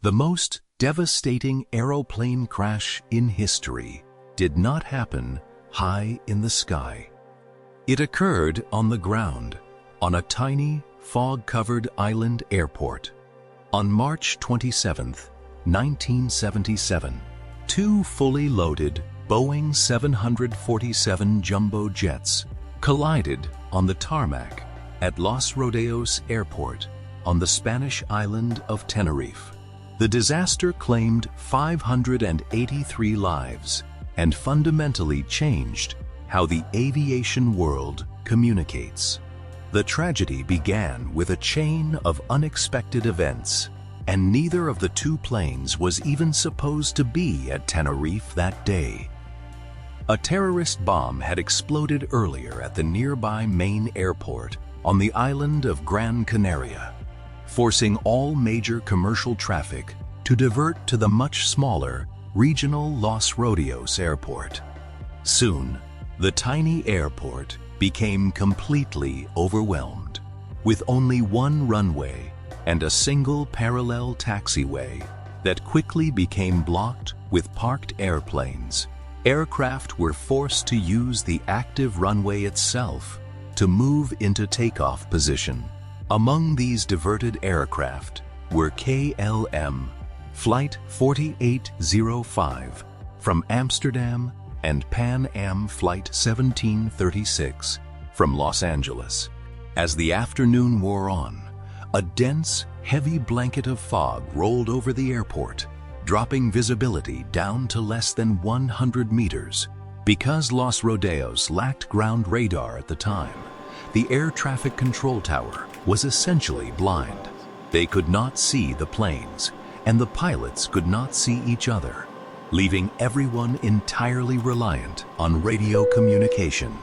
The most devastating aeroplane crash in history did not happen high in the sky. It occurred on the ground, on a tiny, fog-covered island airport. On March 27, 1977, two fully loaded Boeing 747 jumbo jets collided on the tarmac at Los Rodeos Airport on the Spanish island of Tenerife. The disaster claimed 583 lives and fundamentally changed how the aviation world communicates. The tragedy began with a chain of unexpected events, and neither of the two planes was even supposed to be at Tenerife that day. A terrorist bomb had exploded earlier at the nearby main airport on the island of Gran Canaria, forcing all major commercial traffic to divert to the much smaller regional Los Rodeos Airport. Soon, the tiny airport became completely overwhelmed, with only one runway and a single parallel taxiway that quickly became blocked with parked airplanes. Aircraft were forced to use the active runway itself to move into takeoff position. Among these diverted aircraft were KLM Flight 4805 from Amsterdam and Pan Am Flight 1736 from Los Angeles. As the afternoon wore on, a dense, heavy blanket of fog rolled over the airport, dropping visibility down to less than 100 meters. Because Los Rodeos lacked ground radar at the time, the air traffic control tower was essentially blind. They could not see the planes, and the pilots could not see each other, leaving everyone entirely reliant on radio communication.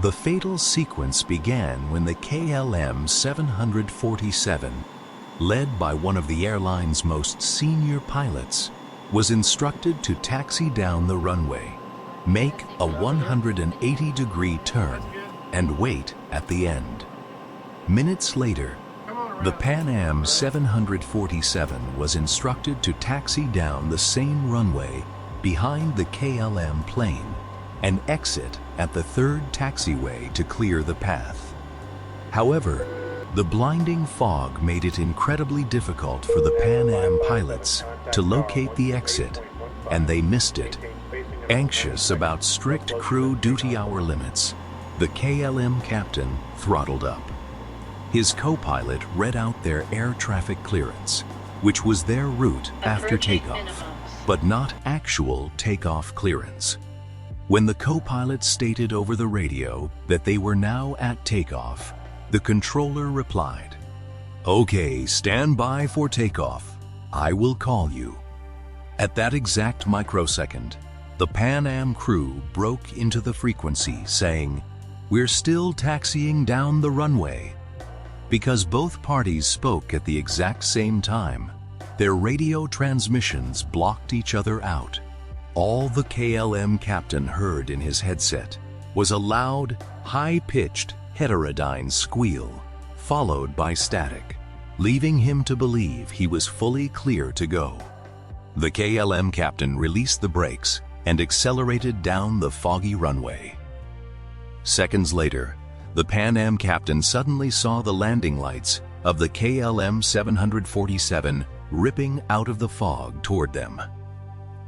The fatal sequence began when the KLM 747, led by one of the airline's most senior pilots, was instructed to taxi down the runway, make a 180-degree turn, and wait at the end. Minutes later, the Pan Am 747 was instructed to taxi down the same runway behind the KLM plane and exit at the third taxiway to clear the path. However, the blinding fog made it incredibly difficult for the Pan Am pilots to locate the exit, and they missed it. Anxious about strict crew duty hour limits, the KLM captain throttled up. His co-pilot read out their air traffic clearance, which was their route after takeoff, but not actual takeoff clearance. When the co-pilot stated over the radio that they were now at takeoff, the controller replied, "Okay, stand by for takeoff. I will call you." At that exact microsecond, the Pan Am crew broke into the frequency saying, "We're still taxiing down the runway." Because both parties spoke at the exact same time, their radio transmissions blocked each other out. All the KLM captain heard in his headset was a loud, high-pitched, heterodyne squeal, followed by static, leaving him to believe he was fully clear to go. The KLM captain released the brakes and accelerated down the foggy runway. Seconds later, the Pan Am captain suddenly saw the landing lights of the KLM 747 ripping out of the fog toward them.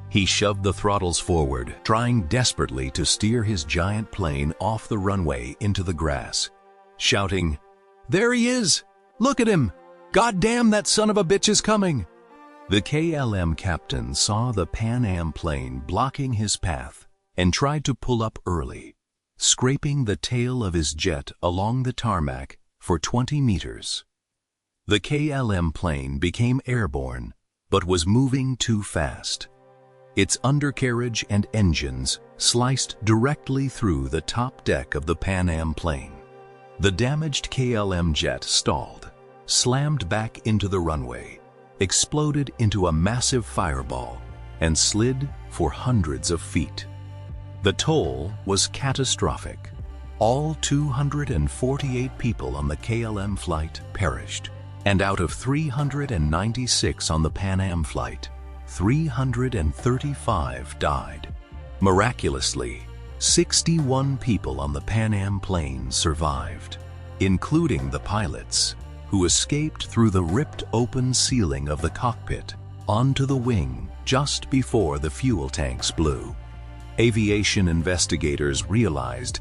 He shoved the throttles forward, trying desperately to steer his giant plane off the runway into the grass, shouting, "There he is! Look at him! God damn, that son of a bitch is coming!" The KLM captain saw the Pan Am plane blocking his path and tried to pull up early, scraping the tail of his jet along the tarmac for 20 meters. The KLM plane became airborne, but was moving too fast. Its undercarriage and engines sliced directly through the top deck of the Pan Am plane. The damaged KLM jet stalled, slammed back into the runway, exploded into a massive fireball, and slid for hundreds of feet. The toll was catastrophic. All 248 people on the KLM flight perished, And out of 396 on the Pan Am flight, 335 died. Miraculously, 61 people on the Pan Am plane survived, including the pilots, who escaped through the ripped open ceiling of the cockpit onto the wing just before the fuel tanks blew. Aviation investigators realized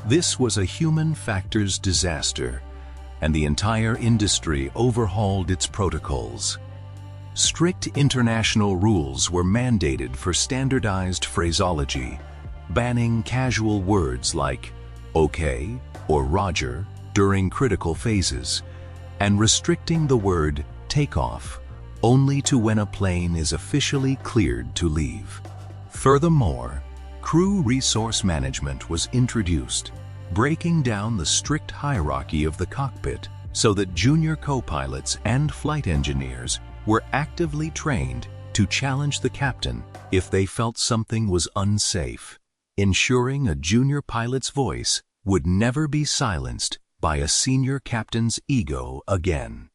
this was a human factors disaster, and the entire industry overhauled its protocols. Strict international rules were mandated for standardized phraseology, banning casual words like "okay" or "roger" during critical phases, and restricting the word "takeoff" only to when a plane is officially cleared to leave. Furthermore, crew resource management was introduced, breaking down the strict hierarchy of the cockpit so that junior co-pilots and flight engineers were actively trained to challenge the captain if they felt something was unsafe, ensuring a junior pilot's voice would never be silenced by a senior captain's ego again.